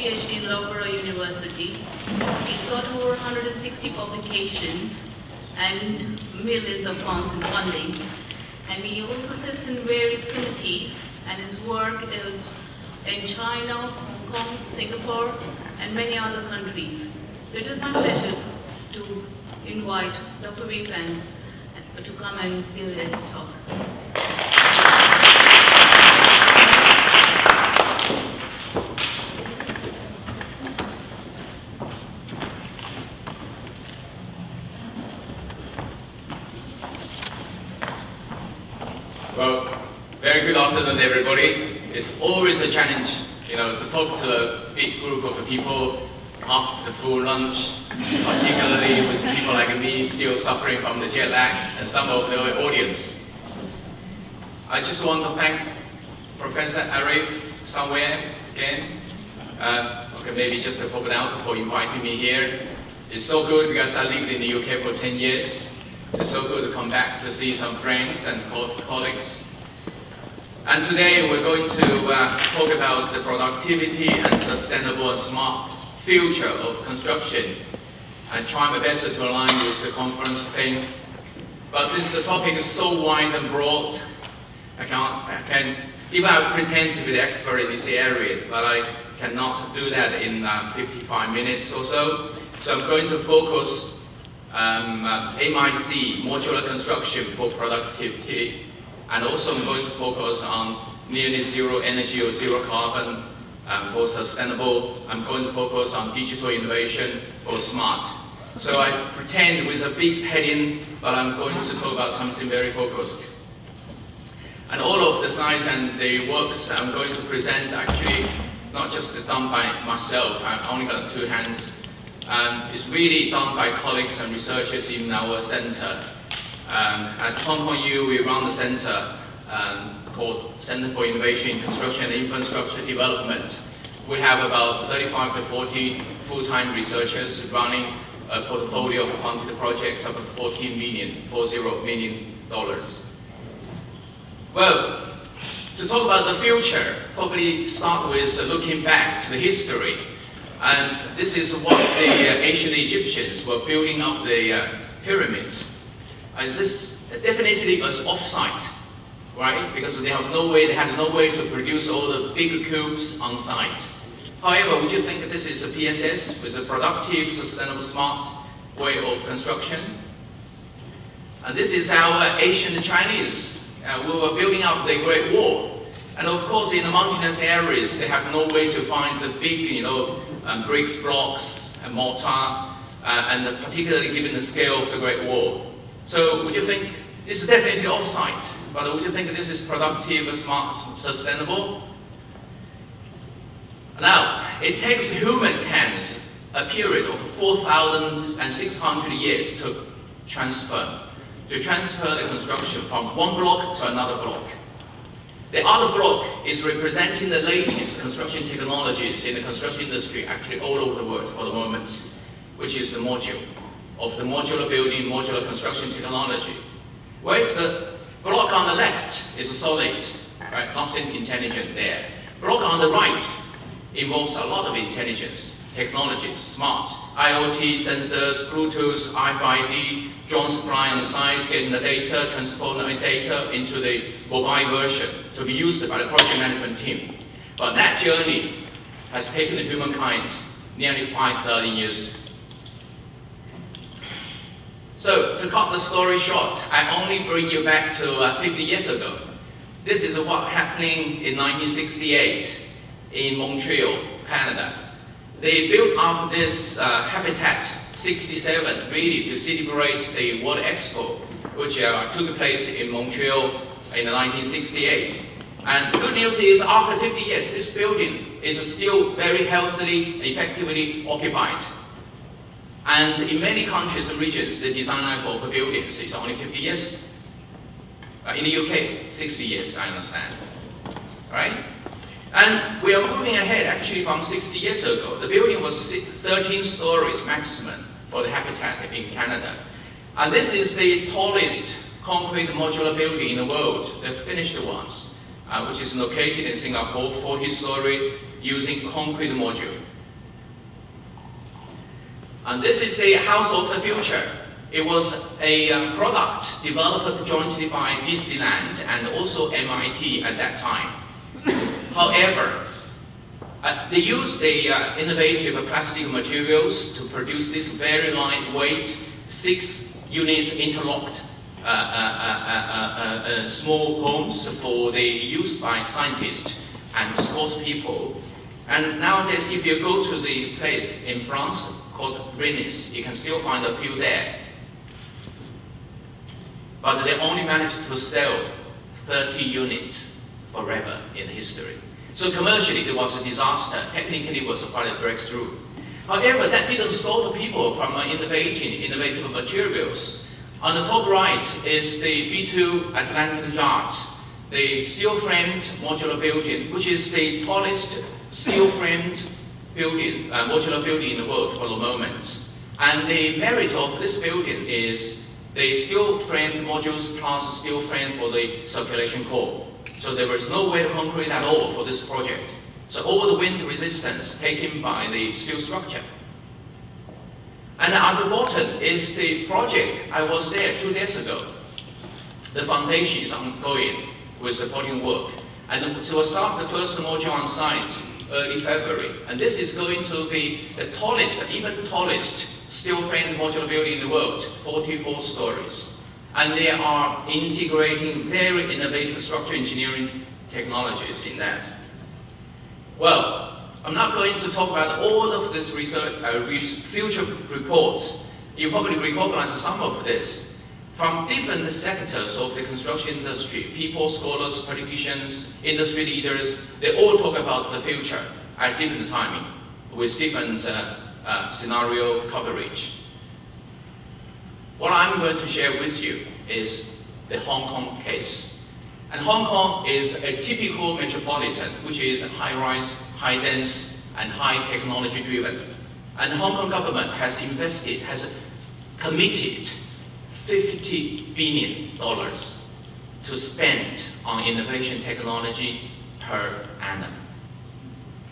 PhD in Loughborough University. He's got over 160 publications and millions of pounds in funding. And he also sits in various committees, and his work is in China, Hong Kong, Singapore, and many other countries. So it is my pleasure to invite Dr. Wei Peng to come and give his talk. Well, very good afternoon, everybody. It's always a challenge, to talk to a big group of people after the full lunch, particularly with people like me still suffering from the jet lag and some of the audience. I just want to thank Professor Arif somewhere again. Maybe just to pop it out for inviting me here. It's so good because I lived in the UK for 10 years. It's so good to come back to see some friends and colleagues. And today we're going to talk about the productivity and sustainable and smart future of construction, and try my best to align with the conference theme. But since the topic is so wide and broad, even I pretend to be the expert in this area, but I cannot do that in 55 minutes or so. So I'm going to focus MIC, modular construction for productivity, and also I'm going to focus on nearly zero energy or zero carbon for sustainable. I'm going to focus on digital innovation for smart. So I pretend with a big heading, but I'm going to talk about something very focused. And all of the slides and the works I'm going to present actually not just done by myself. I've only got two hands. It's really done by colleagues and researchers in our center. At Hong Kong U, we run the center called Center for Innovation in Construction and Infrastructure Development. We have about 35 to 40 full-time researchers running a portfolio of funded projects of $40 million. Well, to talk about the future, probably start with looking back to the history. And this is what the ancient Egyptians were building up the pyramids. And this definitely was off-site, right? Because they had no way to produce all the big cubes on site. However, would you think that this is a PSS with a productive, sustainable, smart way of construction? And this is our ancient Chinese. We were building up the Great Wall. And of course, in the mountainous areas, they have no way to find the big, bricks, blocks, and mortar, and particularly given the scale of the Great Wall. So would you think, this is definitely off-site, but would you think this is productive, smart, sustainable? Now, it takes human hands a period of 4,600 years to transfer the construction from one block to another block. The other block is representing the latest construction technologies in the construction industry, actually all over the world for the moment, which is the module of the modular building, modular construction technology. Whereas the block on the left is solid, right? Nothing intelligent there. Block on the right involves a lot of intelligence, technologies, smart, IoT, sensors, Bluetooth, RFID, drones flying on the side, getting the data, transforming the data into the mobile version to be used by the project management team. But that journey has taken humankind nearly 5,000 years. So, to cut the story short, I only bring you back to 50 years ago. This is what happening in 1968 in Montreal, Canada. They built up this Habitat 67 really to celebrate the World Expo, which took place in Montreal in 1968. And the good news is, after 50 years, this building is still very healthily and effectively occupied. And in many countries and regions, the design life of buildings is only 50 years. In the UK, 60 years, I understand. Right? And we are moving ahead actually from 60 years ago. The building was 13 stories maximum for the Habitat in Canada. And this is the tallest concrete modular building in the world, the finished ones, which is located in Singapore, 40-story, using concrete module. And this is the house of the future. It was a product developed jointly by Disneyland and also MIT at that time. However, they used the innovative plastic materials to produce this very lightweight, 6 units interlocked small homes for the use by scientists and sports people. And nowadays, if you go to the place in France called Rennes, you can still find a few there. But they only managed to sell 30 units forever in history. So commercially, it was a disaster. Technically, it was quite a breakthrough. However, that didn't stop the people from innovating innovative materials. On the top right is the B2 Atlantic Yard, the steel-framed modular building, which is the tallest steel-framed building, modular building in the world for the moment. And the merit of this building is the steel-framed modules plus steel frame for the circulation core. So there was no wet concrete at all for this project. So all the wind resistance taken by the steel structure. And at the bottom is the project. I was there 2 days ago. The foundation is ongoing with supporting work. And so we'll start the first module on site early February. And this is going to be the tallest, even tallest, steel-framed modular building in the world, 44 stories. And they are integrating very innovative structural engineering technologies in that. Well, I'm not going to talk about all of this research, future reports. You probably recognize some of this. From different sectors of the construction industry, people, scholars, politicians, industry leaders, they all talk about the future at different timing with different scenario coverage. What I'm going to share with you is the Hong Kong case. And Hong Kong is a typical metropolitan, which is high-rise, high-dense, and high-technology-driven. And the Hong Kong government has invested, has committed $50 billion to spend on innovation technology per annum.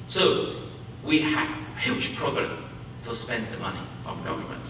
So we have a huge problem to spend the money from government.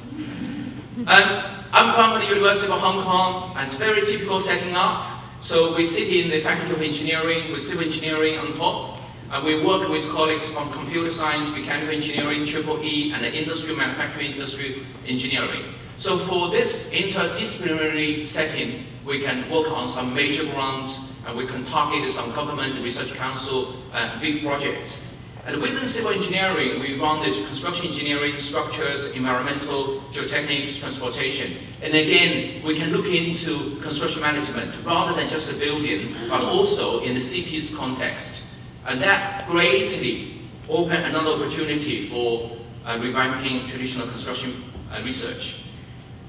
I'm from the University of Hong Kong, and it's a very typical setting up. So we sit in the Faculty of Engineering with civil engineering on top. We work with colleagues from computer science, mechanical engineering, EEE, and the industry, manufacturing industry engineering. So for this interdisciplinary setting, we can work on some major grants, and we can target some government, research council, big projects. And within civil engineering, we run the construction engineering, structures, environmental, geotechnics, transportation. And again, we can look into construction management rather than just the building, but also in the city's context. And that greatly opened another opportunity for revamping traditional construction research.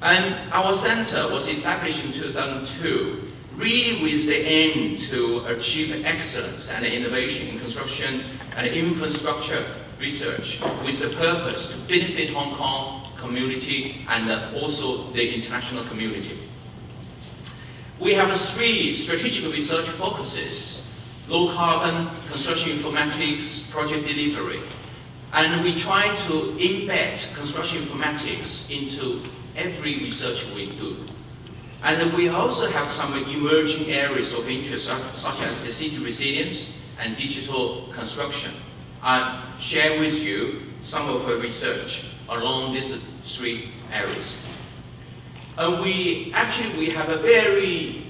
And our center was established in 2002, really with the aim to achieve excellence and innovation in construction and infrastructure research, with the purpose to benefit Hong Kong community and also the international community. We have 3 strategic research focuses: low carbon, construction informatics, project delivery. And we try to embed construction informatics into every research we do. And we also have some emerging areas of interest, such as the city resilience and digital construction. I'll share with you some of our research along these 3 areas. We have a very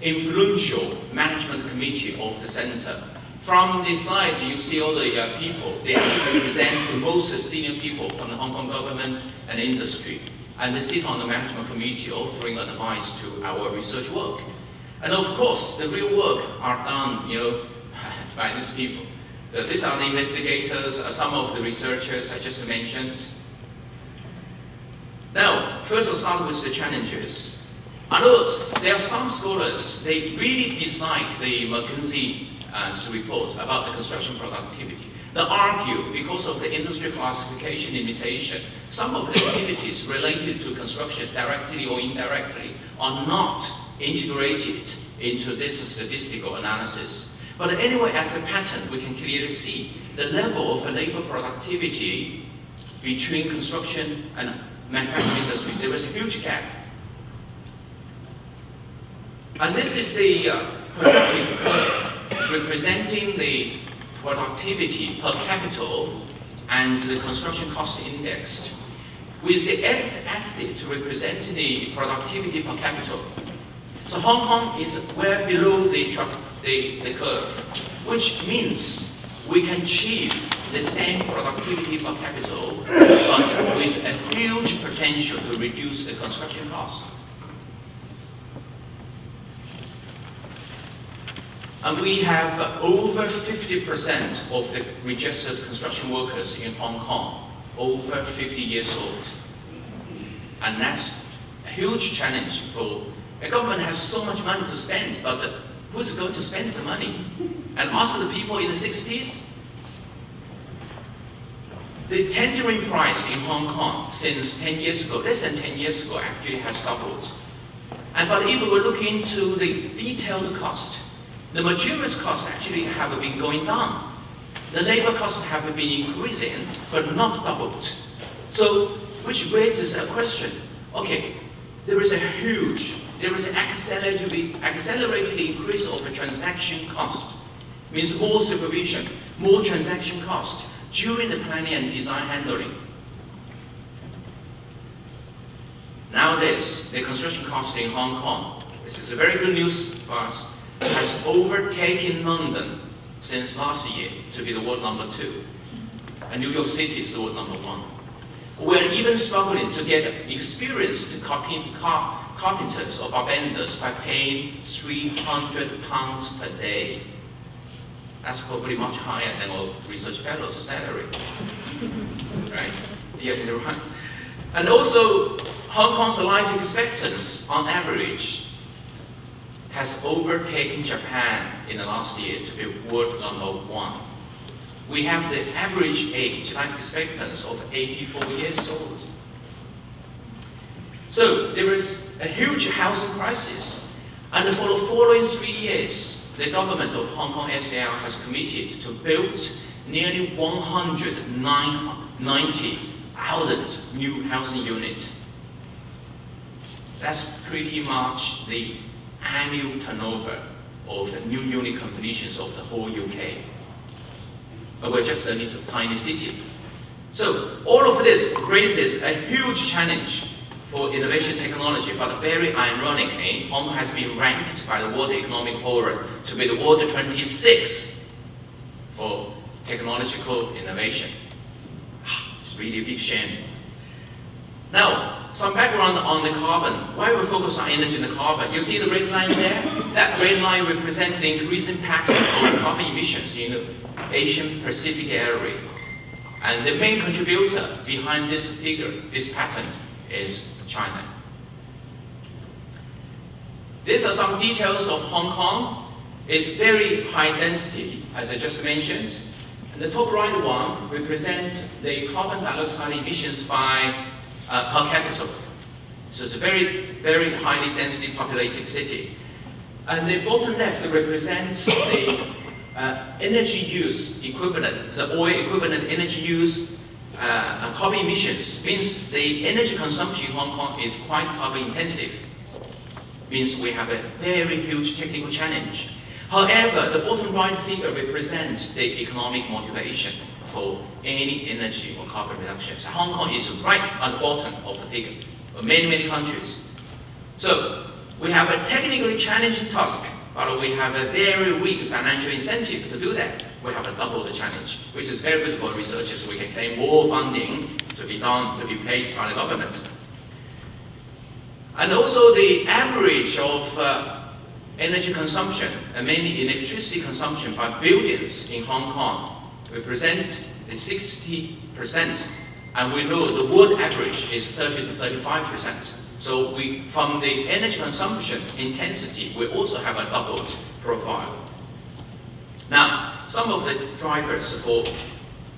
influential management committee of the center. From this slide, you see all the people. They actually represent the most senior people from the Hong Kong government and industry. And they sit on the management committee offering advice to our research work. And of course, the real work are done, by these people. These are the investigators, some of the researchers I just mentioned. Now, first I'll start with the challenges. I know there are some scholars, they really dislike the McKinsey's report about the construction productivity. They argue, because of the industry classification limitation, some of the activities related to construction, directly or indirectly, are not integrated into this statistical analysis. But anyway, as a pattern, we can clearly see the level of labor productivity between construction and manufacturing industry. There was a huge gap. And this is the productive curve representing the productivity per capita and the construction cost index, with the x-axis representing the productivity per capita. So Hong Kong is well below the curve, which means we can achieve the same productivity per capita, but with a huge potential to reduce the construction cost. And we have over 50% of the registered construction workers in Hong Kong over 50 years old. And that's a huge challenge for a government has so much money to spend, but who's going to spend the money? And ask the people in the 60s. The tendering price in Hong Kong since 10 years ago, less than 10 years ago, actually has doubled. But if we look into the detailed cost, the materials costs actually have been going down. The labor costs have been increasing, but not doubled. So, which raises a question. Okay, there is an accelerated increase of the transaction cost. Means more supervision, more transaction cost during the planning and design handling. Nowadays, the construction cost in Hong Kong, this is a very good news for us, has overtaken London since last year to be the world number 2. And New York City is the world number 1. We're even struggling to get experienced carpenters or barbenders by paying £300 per day. That's probably much higher than our research fellow's salary. Right? Yeah, you're right. And also, Hong Kong's life expectancy on average has overtaken Japan in the last year to be world number 1. We have the average age, life expectancy of 84 years old. So there is a huge housing crisis, and for the following 3 years, the government of Hong Kong SAR has committed to build nearly 190,000 new housing units. That's pretty much the annual turnover of the new unit completions of the whole UK. But we're just a little tiny city. So all of this raises a huge challenge for innovation technology, but very ironically, Hong Kong has been ranked by the World Economic Forum to be the world 26th for technological innovation. It's really a big shame. Now, some background on the carbon. Why we focus on energy and the carbon? You see the red line there? That red line represents the increasing pattern of carbon emissions in the Asian Pacific area. And the main contributor behind this figure, this pattern, is China. These are some details of Hong Kong. It's very high density, as I just mentioned. And the top right one represents the carbon dioxide emissions by per capita. So it's a very, very highly densely populated city. And the bottom left represents the energy use equivalent, the oil equivalent energy use carbon emissions. Means the energy consumption in Hong Kong is quite carbon intensive. Means we have a very huge technical challenge. However, the bottom right figure represents the economic motivation for any energy or carbon reduction. So Hong Kong is right at the bottom of the figure for many, many countries. So we have a technically challenging task, but we have a very weak financial incentive to do that. We have to double the challenge, which is very good for researchers. We can claim more funding to be done, to be paid by the government. And also the average of energy consumption, and mainly electricity consumption by buildings in Hong Kong, represent the 60%, and we know the world average is 30 to 35%. So from the energy consumption intensity, we also have a doubled profile. Now, some of the drivers for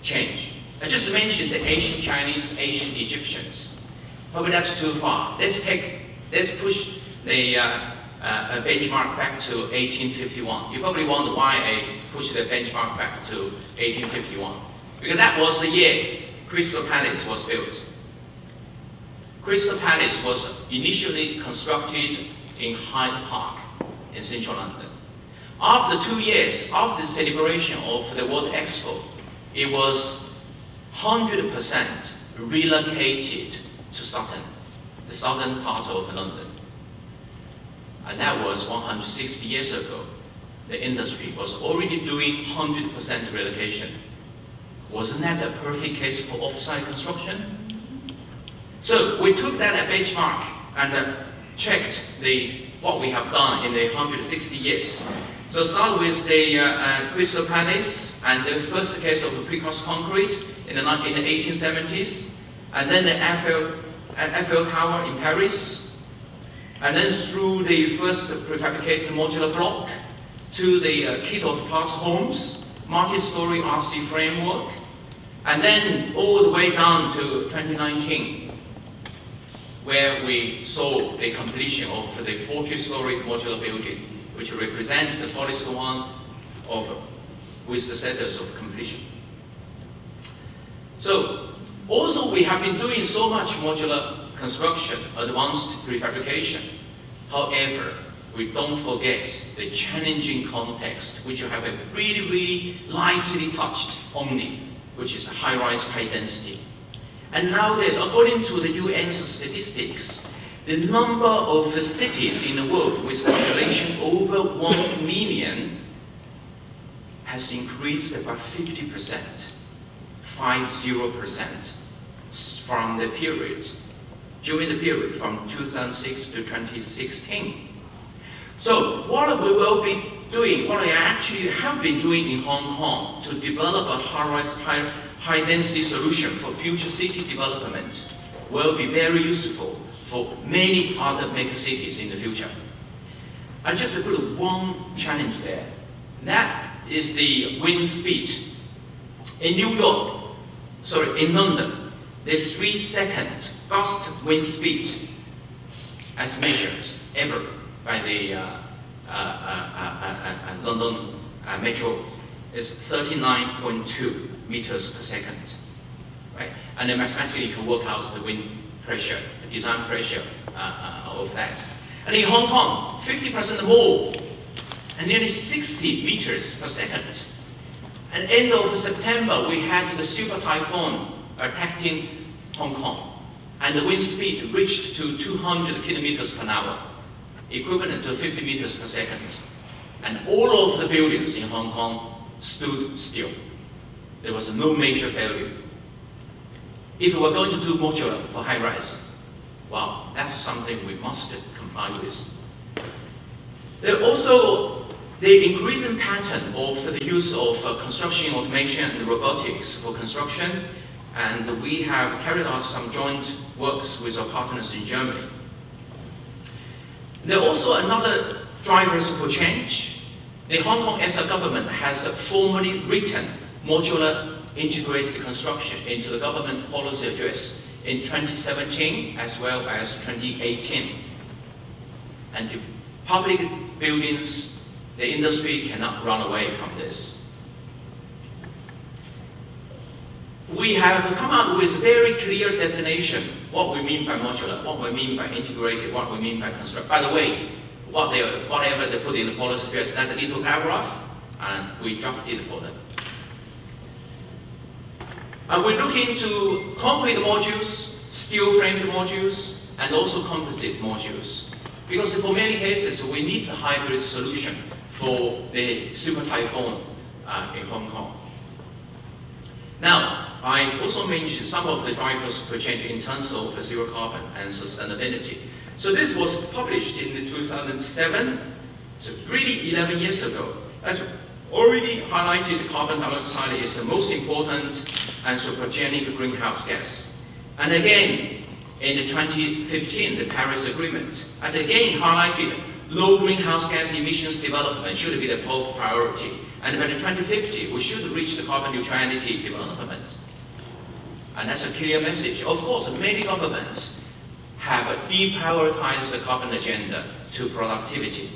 change. I just mentioned the Asian Chinese, Asian Egyptians. Probably that's too far. Let's push the benchmark back to 1851. You probably wonder why I pushed the benchmark back to 1851. Because that was the year Crystal Palace was built. Crystal Palace was initially constructed in Hyde Park in central London. After 2 years, after the celebration of the World Expo, it was 100% relocated to Sutton, the southern part of London. And that was 160 years ago. The industry was already doing 100% relocation. Wasn't that a perfect case for off-site construction? So we took that as a benchmark and checked what we have done in the 160 years. So start with the Crystal Palace and the first case of the precast concrete in the 1870s, and then the Eiffel Tower in Paris, and then through the first prefabricated modular block to the kit of parts homes, multi-story RC framework, and then all the way down to 2019, where we saw the completion of the 40-story modular building, which represents the tallest one with the status of completion. So, also we have been doing so much modular construction, advanced prefabrication. However, we don't forget the challenging context, which you have really, really lightly touched only, which is high-rise, high-density. And nowadays, according to the UN's statistics, the number of cities in the world with population over 1 million has increased by 50%, 50%, from the period, during the period from 2006 to 2016. So what we will be doing, what I actually have been doing in Hong Kong to develop a high-rise, high-density solution for future city development will be very useful for many other mega cities in the future. I just put one challenge there. That is the wind speed. In in London, the 3-second gust wind speed as measured ever by the London Metro is 39.2 meters per second. Right? And then mathematically you can work out the wind pressure, the design pressure of that. And in Hong Kong, 50% more, and nearly 60 meters per second. At the end of September, we had the super typhoon attacking Hong Kong, and the wind speed reached to 200 kilometers per hour, equivalent to 50 meters per second. And all of the buildings in Hong Kong stood still. There was no major failure. If we're going to do modular for high-rise, wow, that's something we must comply with. There are also the increasing pattern of the use of construction automation and robotics for construction, and we have carried out some joint works with our partners in Germany. There are also another drivers for change. The Hong Kong SR government has formally written modular integrated construction into the government policy address in 2017 as well as 2018. And the public buildings, the industry cannot run away from this. We have come out with very clear definition what we mean by modular, what we mean by integrated, what we mean by construct. By the way, whatever they put in the policy address, that little paragraph, and we drafted for them. And we look into concrete modules, steel framed modules, and also composite modules. Because for many cases, we need a hybrid solution for the super typhoon in Hong Kong. Now, I also mentioned some of the drivers for change in terms of zero carbon and sustainability. So this was published in 2007, so really 11 years ago. As already highlighted, carbon dioxide is the most important anthropogenic greenhouse gas. And again, in 2015, the Paris Agreement, as again highlighted, low greenhouse gas emissions development should be the top priority. And by 2050, we should reach the carbon neutrality development. And that's a clear message. Of course, many governments have deprioritized the carbon agenda to productivity.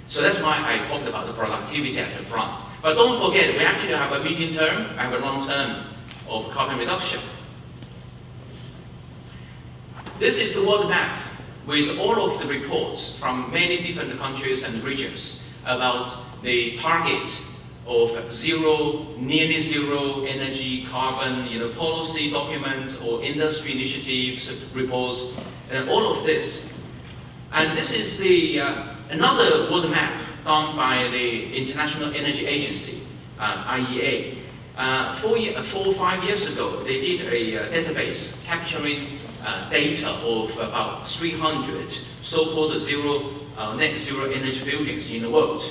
So that's why I talked about the productivity at the front. But don't forget, we actually have a medium term, I have a long term of carbon reduction. This is the world map with all of the reports from many different countries and regions about the target of zero, nearly zero energy, carbon, policy documents or industry initiatives, reports, and all of this. And this is the another world map done by the International Energy Agency, IEA. 4 or 5 years ago, they did a database capturing data of about 300 so-called net zero energy buildings in the world.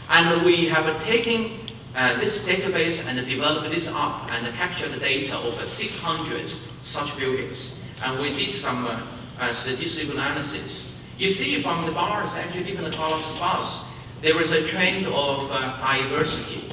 And we have taken this database and developed this up and captured the data of 600 such buildings. And we did some statistical analysis. You see from the bars, actually different colors of bars, there is a trend of diversity,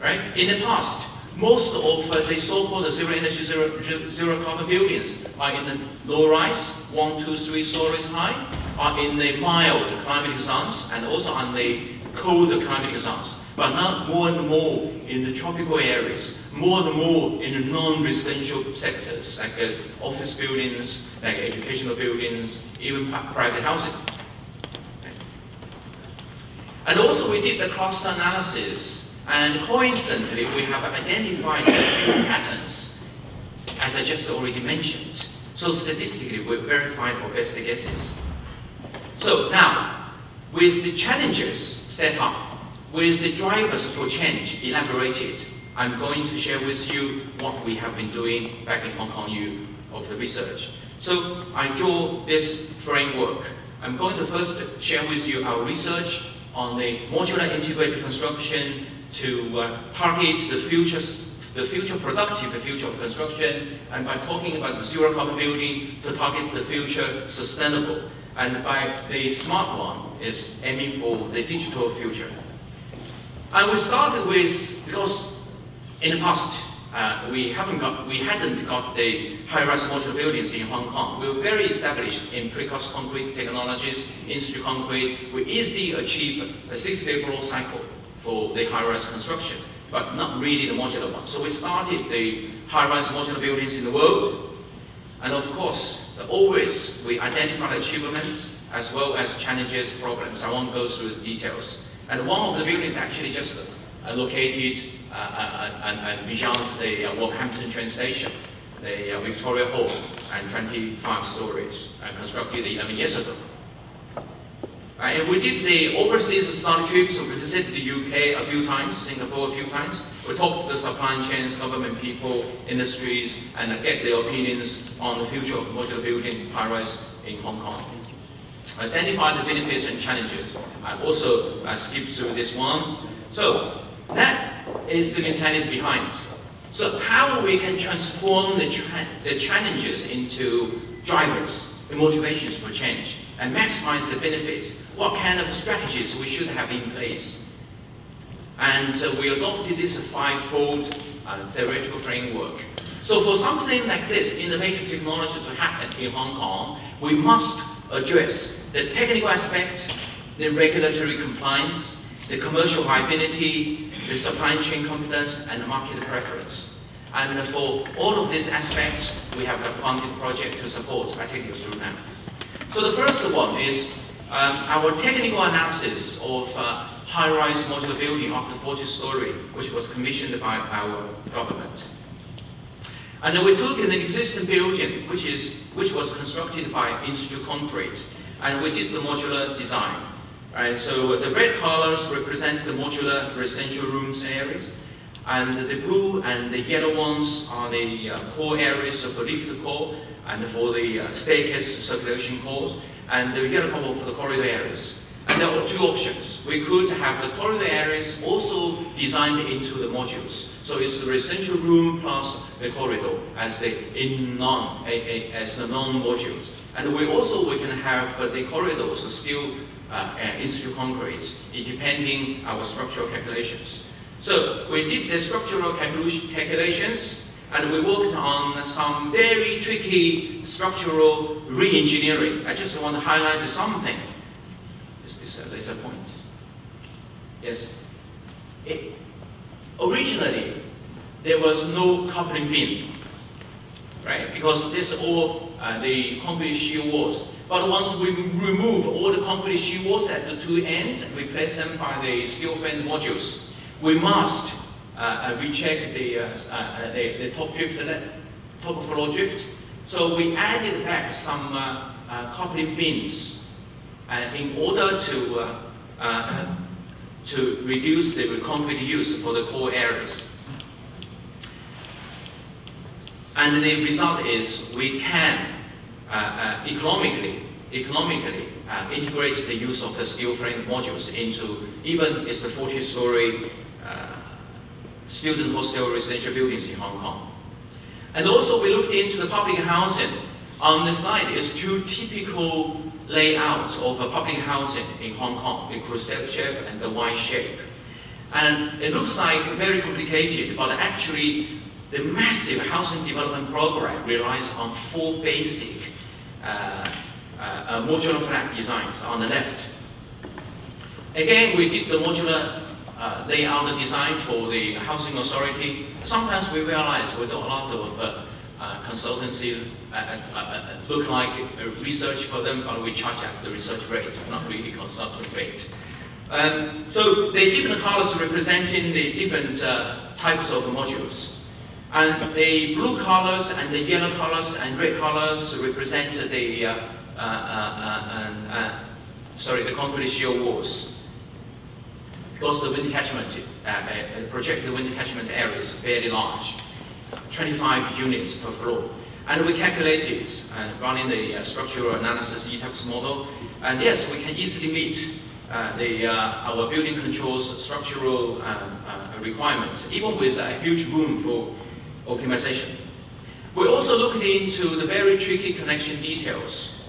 right? In the past, most of the so-called zero energy, zero carbon buildings are in the low rise, 1, 2, 3 stories high, are in the mild climatic zones and also on the cold climatic zones. But now more and more in the tropical areas, more and more in the non-residential sectors, like office buildings, like educational buildings, even private housing. And also we did the cluster analysis. And coincidentally, we have identified a few patterns, as I just already mentioned. So statistically, we verified our best guesses. So now, with the challenges set up, with the drivers for change elaborated, I'm going to share with you what we have been doing back in Hong Kong U of the research. So I draw this framework. I'm going to first share with you our research on the modular integrated construction to target the future productive future of construction, and by talking about the zero carbon building to target the future sustainable, and by the smart one is aiming for the digital future. And we started with, because in the past we hadn't got the high-rise modular buildings in Hong Kong. We were very established in precast concrete technologies, in-situ concrete. We easily achieve a 6-day floor cycle for the high-rise construction, but not really the modular one. So we started the high-rise modular buildings in the world. And of course, always we identify achievements as well as challenges, problems. I won't go through the details. And one of the buildings actually just located beyond the Wolverhampton train station, the Victoria Hall, and 25 stories, constructed 11 years ago. And we did the overseas study trips, so we visited the UK a few times, Singapore a few times. We talked to the supply chains, government people, industries, and get their opinions on the future of modular building high-rise in Hong Kong. Identify the benefits and challenges. I also skipped through this one. So that is the mentality behind. So how we can transform the challenges into drivers, the motivations for change, and maximize the benefits. What kind of strategies we should have in place. And we adopted this 5-fold theoretical framework. So for something like this, innovative technology to happen in Hong Kong, we must address the technical aspects, the regulatory compliance, the commercial viability, the supply chain competence, and the market preference. And for all of these aspects, we have got a funded project to support. I take you through now. So the first one is our technical analysis of high-rise modular building up to 40-story, which was commissioned by our government. And then we took an existing building, which was constructed by in-situ concrete, and we did the modular design. And so the red colors represent the modular residential rooms areas, and the blue and the yellow ones are the core areas for lift core and for the staircase circulation cores, and the yellow color for the corridor areas. And there are two options. We could have the corridor areas also designed into the modules. So it's the residential room plus the corridor as the non-modules. And we can have the corridors still in-situ concrete, depending our structural calculations. So we did the structural calculations, and we worked on some very tricky structural re-engineering. I just want to highlight something. Is this a laser point? Yes. Originally, there was no coupling beam, right? Because there's all the concrete shear walls. But once we remove all the concrete shear walls at the two ends and replace them by the steel frame modules, we must recheck the top floor drift. So we added back some coupling beams in order to reduce the concrete use for the core areas. And the result is we can economically integrate the use of the steel frame modules into even it's the 40-story student hostel residential buildings in Hong Kong. And also we looked into the public housing. On the slide is two typical layouts of public housing in Hong Kong, the crescent shape and the Y shape. And it looks like very complicated, but actually the massive housing development program relies on four basic modular flat designs on the left. Again, we did the modular layout design for the housing authority. Sometimes we realize we do a lot of consultancy, look like research for them, but we charge at the research rate, not really consultant rate. So the different colors representing the different types of modules. And the blue colors and the yellow colors and red colors represent the concrete shear walls. Because the wind catchment, projected wind catchment area is fairly large, 25 units per floor. And we calculated running the structural analysis ETAX model. And yes, we can easily meet our building controls structural requirements, even with a huge room for optimization. We also looked into the very tricky connection details.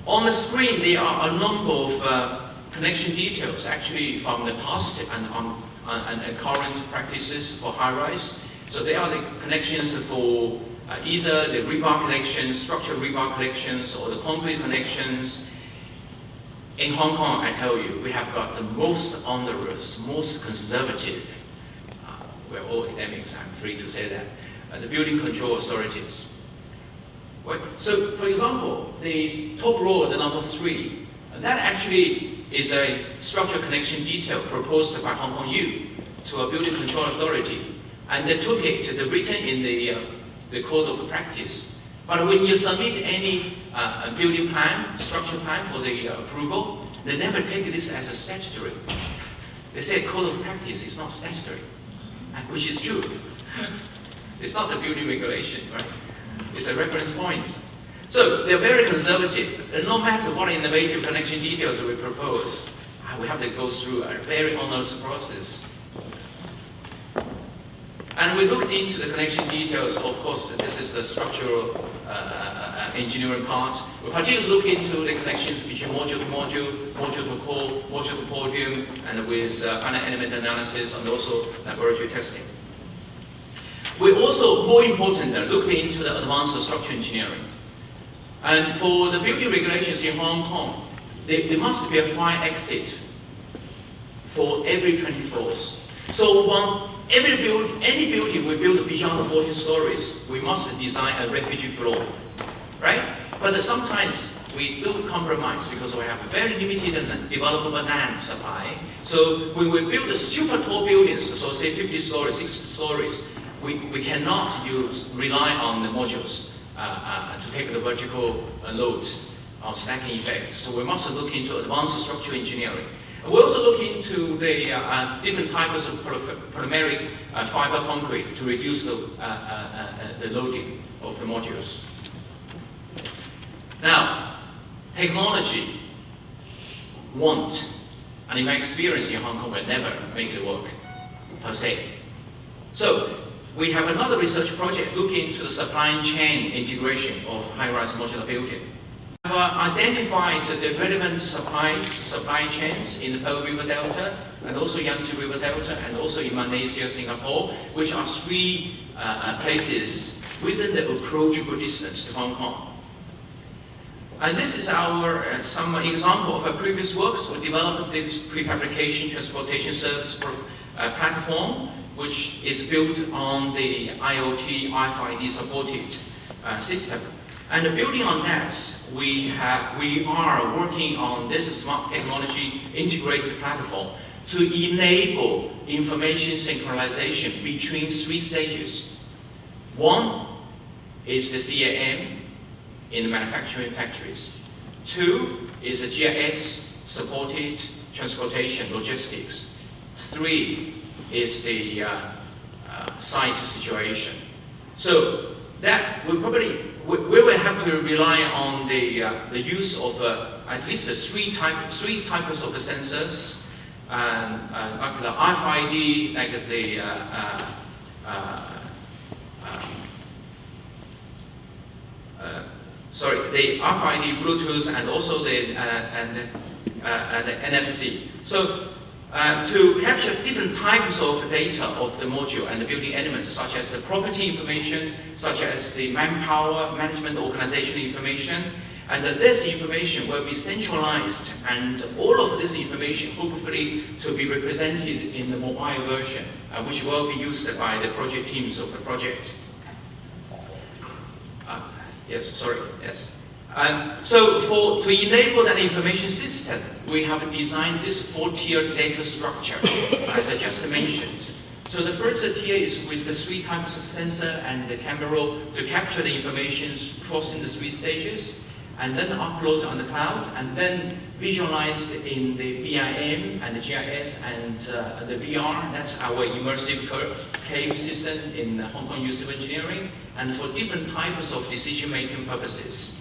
On the screen, there are a number of connection details, actually from the past and current practices for high-rise. So they are the connections for either the rebar connections, structural rebar connections, or the concrete connections. In Hong Kong, I tell you, we have got the most onerous, most conservative, we're all academics, I'm free to say that, the building control authorities. Right. So, for example, the top row, the number 3, that actually is a structure connection detail proposed by Hong Kong U to a building control authority. And they took it, they written in the code of practice. But when you submit any building plan, structure plan for the approval, they never take this as a statutory. They say code of practice is not statutory, which is true. It's not the building regulation, right? It's a reference point. So they're very conservative. And no matter what innovative connection details we propose, we have to go through a very onerous process. And we looked into the connection details. Of course, this is the structural engineering part. We particularly look into the connections between module to module, module to core, module to podium, and with finite element analysis and also laboratory testing. We also, more important, looked into the advanced structural engineering. And for the building regulations in Hong Kong, there must be a fire exit for every 20 floors. So once any building we build beyond 40 stories, we must design a refugee floor, right? But sometimes we do compromise because we have a very limited and developable land supply. So when we build super tall buildings, so say 50 stories, 60 stories, we cannot rely on the modules to take the vertical load or stacking effect. So we must look into advanced structural engineering. We also look into the different types of polymeric fiber concrete to reduce the loading of the modules. Now, technology won't, and in my experience in Hong Kong, will never make it work, per se. So, we have another research project looking into the supply chain integration of high-rise modular building. We have identified the relevant supply chains in the Pearl River Delta, and also Yangtze River Delta, and also in Malaysia, Singapore, which are 3 places within the approachable distance to Hong Kong. And this is our some example of a previous work. So we developed this prefabrication transportation service platform, which is built on the IoT RFID supported system. And building on that, we are working on this smart technology integrated platform to enable information synchronization between 3 stages. One is the CAM in the manufacturing factories. 2 is the GIS supported transportation logistics. 3 is the site situation. So that we will have to rely on the use of at least three types of sensors, like the RFID, like the the RFID, Bluetooth, and also the NFC. So to capture different types of data of the module and the building elements, such as the property information, such as the manpower management organization information, and this information will be centralized, and all of this information hopefully to be represented in the mobile version, which will be used by the project teams of the project. So to enable that information system, we have designed this 4-tier data structure, as I just mentioned. So the first tier is with the 3 types of sensor and the camera to capture the information crossing the 3 stages, and then upload on the cloud, and then visualized in the BIM and the GIS and the VR. That's our immersive cave system in Hong Kong U Civil Engineering, and for different types of decision-making purposes.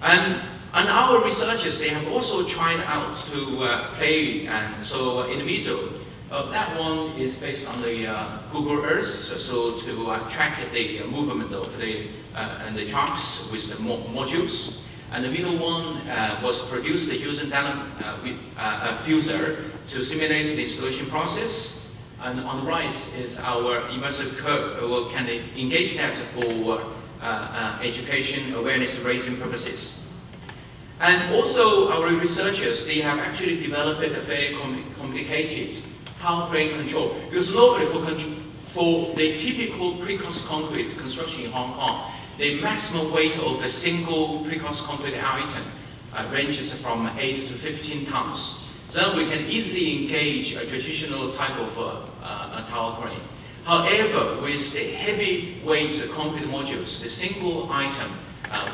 And our researchers, they have also tried out to play, and so in the middle, that one is based on the Google Earth, so to track the movement of the trucks with the modules. And the middle one was produced using a fuser to simulate the installation process. And on the right is our immersive curve. We can engage that for education, awareness raising purposes. And also our researchers, they have actually developed a very complicated tower crane control. Because normally for the typical precast concrete construction in Hong Kong, the maximum weight of a single precast concrete item ranges from 8 to 15 tons. So we can easily engage a traditional type of tower crane. However, with the heavy weight concrete modules, the single item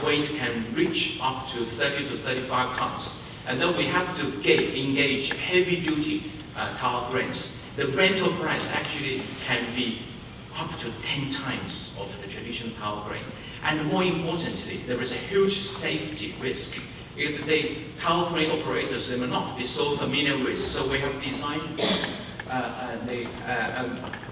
weight can reach up to 30 to 35 tons. And then we have to engage heavy duty tower cranes. The rental price actually can be up to 10 times of the traditional tower crane. And more importantly, there is a huge safety risk. If the tower crane operators, they may not be so familiar with, so we have designed this,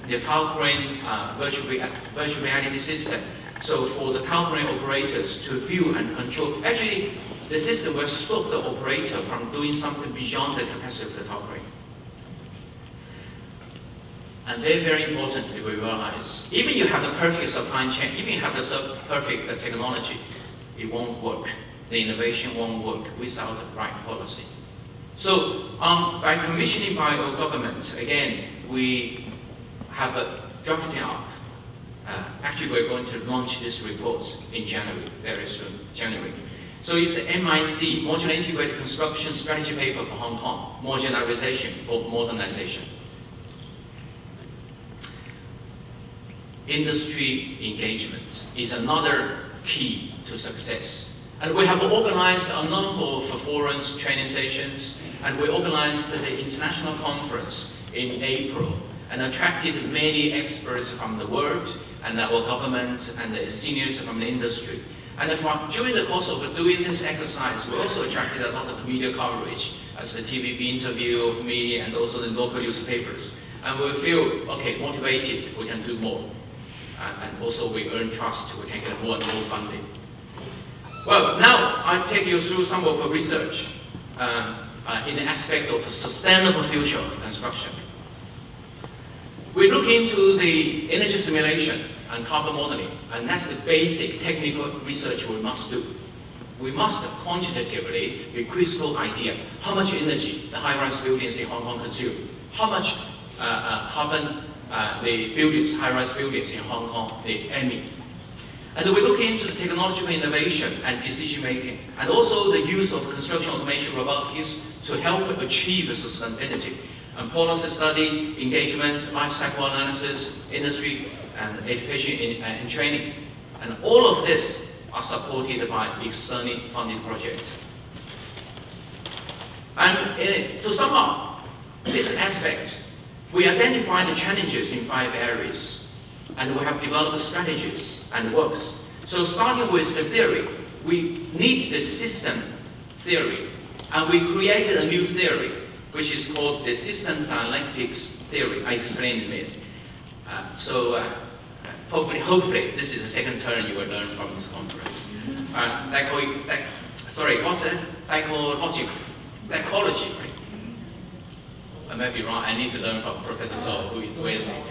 the tower crane virtual reality system. So for the tower crane operators to view and control, actually the system will stop the operator from doing something beyond the capacity of the tower crane. And very, very importantly, we realize, even you have the perfect supply chain, even you have the perfect technology, it won't work. The innovation won't work without the right policy. So by commissioning by our government, again, we have drafted up. Actually, we're going to launch this report in January, very soon, January. So it's the MIC, Modular Integrated Construction Strategy Paper for Hong Kong, Modularization for Modernization. Industry engagement is another key to success. And we have organized a number of forums, training sessions, and we organized the international conference in April and attracted many experts from the world and our governments and the seniors from the industry. And during the course of doing this exercise, we also attracted a lot of media coverage, as the TVB interview of me and also the local newspapers. And we feel, okay, motivated, we can do more. And also we earn trust, we can get more and more funding. Well, now I'll take you through some of the research in the aspect of a sustainable future of construction. We look into the energy simulation and carbon modeling, and that's the basic technical research we must do. We must quantitatively be crystal idea how much energy the high-rise buildings in Hong Kong consume, how much carbon the buildings, high-rise buildings in Hong Kong they emit. And we look into the technological innovation and decision making, and also the use of construction automation robotics to help achieve sustainability, and policy study, engagement, life cycle analysis, industry and education and training. And all of this are supported by externally funded projects. And to sum up this aspect, we identify the challenges in 5 areas. And we have developed strategies and works. So starting with the theory, we need the system theory. And we created a new theory, which is called the system dialectics theory. I explained in it. Hopefully, this is the second term you will learn from this conference. What's that? Psychology, right? I might be wrong. I need to learn from Professor So, who is it?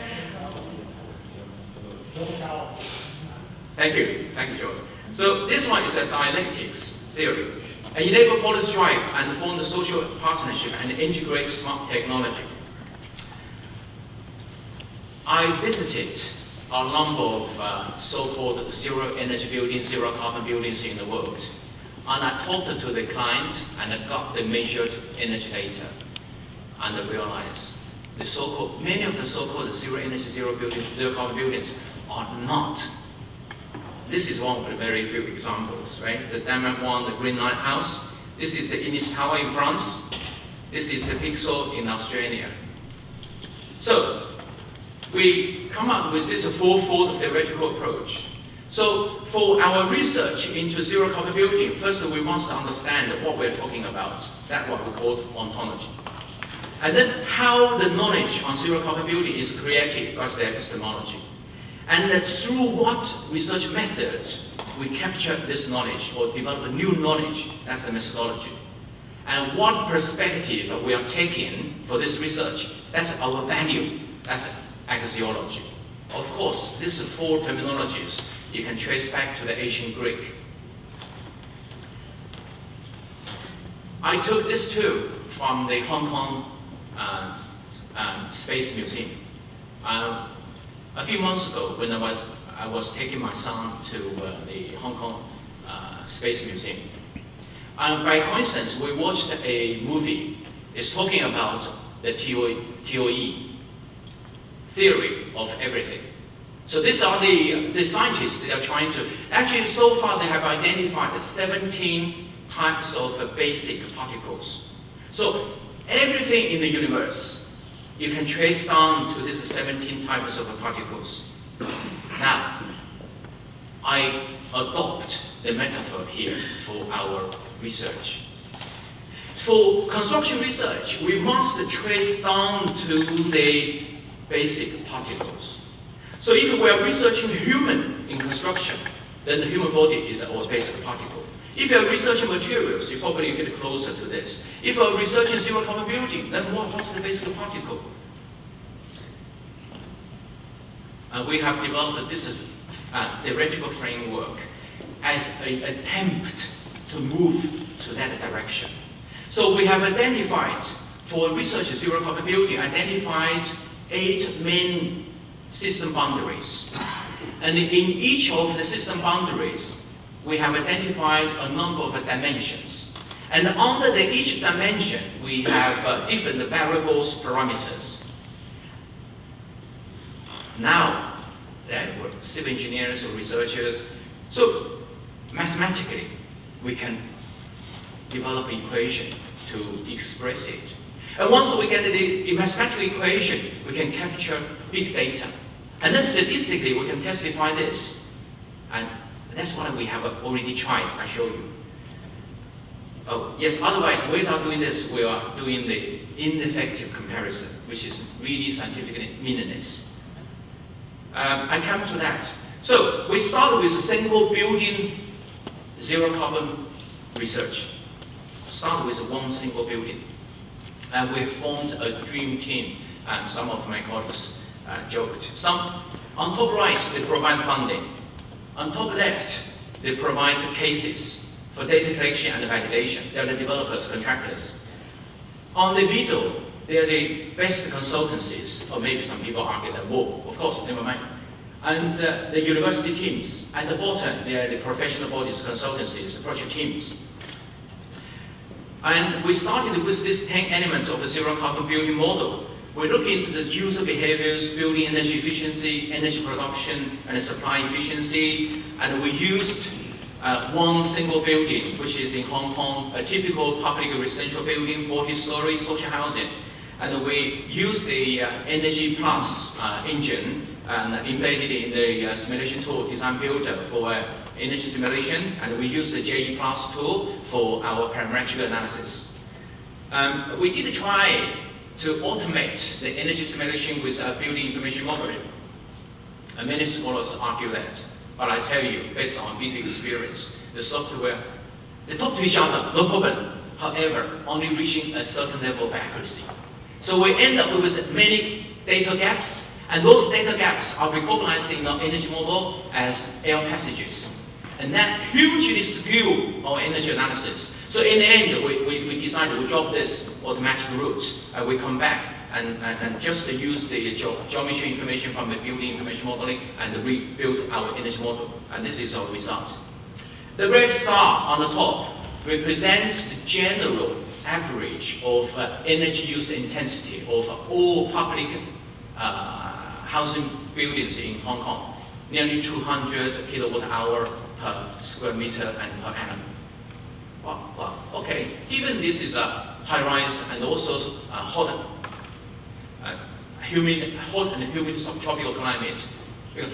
Thank you, George. So this one is a dialectics theory. Enable policy drive and form the social partnership and integrate smart technology. I visited a number of so-called zero energy buildings, zero carbon buildings in the world. And I talked to the clients and I got the measured energy data. And I realized many of the so-called zero energy, zero carbon buildings are not. This is one of the very few examples, right? The Denmark one, the Green Light House. This is the Innis Tower in France. This is the Pixel in Australia. So we come up with this fourfold theoretical approach. So for our research into zero carbon building, first we must understand what we're talking about. That's what we call ontology. And then how the knowledge on zero carbon building is created, that's the epistemology. And through what research methods we capture this knowledge or develop new knowledge, that's the methodology. And what perspective we are taking for this research, that's our value, that's axiology. Of course, these 4 terminologies you can trace back to the ancient Greek. I took this too from the Hong Kong Space Museum. A few months ago, when I was taking my son to the Hong Kong Space Museum, by coincidence, we watched a movie. It's talking about the TOE, theory of everything. So these are the scientists that are trying to, actually so far they have identified 17 types of basic particles. So everything in the universe, you can trace down to these 17 types of particles. Now, I adopt the metaphor here for our research. For construction research, we must trace down to the basic particles. So if we are researching human in construction, then the human body is our basic particle. If you are researching materials, you probably get closer to this. If you are researching zero carbon building, then what's the basic particle? And we have developed this theoretical framework as an attempt to move to that direction. So we have identified, for research zero carbon building, identified 8 main system boundaries. And in each of the system boundaries, we have identified a number of dimensions. And under each dimension, we have different variables, parameters. Now, we're civil engineers or researchers, so mathematically, we can develop an equation to express it. And once we get the mathematical equation, we can capture big data. And then statistically, we can testify this. And that's what we have already tried, I show you. Oh, yes, otherwise, without doing this, we are doing the ineffective comparison, which is really scientifically meaningless. I come to that. So, we started with a single building, zero carbon research. Started with one single building. And we formed a dream team, and some of my colleagues joked. On top right, they provide funding. On top left, they provide cases for data collection and validation. They're the developers, contractors. On the middle, they're the best consultancies, or maybe some people argue that, whoa, of course, never mind. And the university teams. At the bottom, they are the professional bodies, consultancies, project teams. And we started with these 10 elements of the zero carbon building model. We look into the user behaviors, building energy efficiency, energy production, and supply efficiency. And we used one single building, which is in Hong Kong, a typical public residential building, 40-story social housing. And we used the Energy Plus engine and embedded in the simulation tool Design Builder for energy simulation, and we use the JE Plus tool for our parametric analysis. We did try to automate the energy simulation with building information modeling. And many scholars argue that, but I tell you, based on BT experience, the software, they talk to each other, no problem. However, only reaching a certain level of accuracy. So we end up with many data gaps, and those data gaps are recognized in our energy model as air passages. And that hugely skew our energy analysis. So in the end, we decided we drop this automatic route. We come back and just use the geometry information from the building information modeling and rebuild our energy model. And this is our result. The red star on the top represents the general average of energy use intensity of all public housing buildings in Hong Kong, nearly 200 kilowatt hour per square meter and per annum. Wow, okay. Given this is a high-rise and also hot and humid subtropical climate,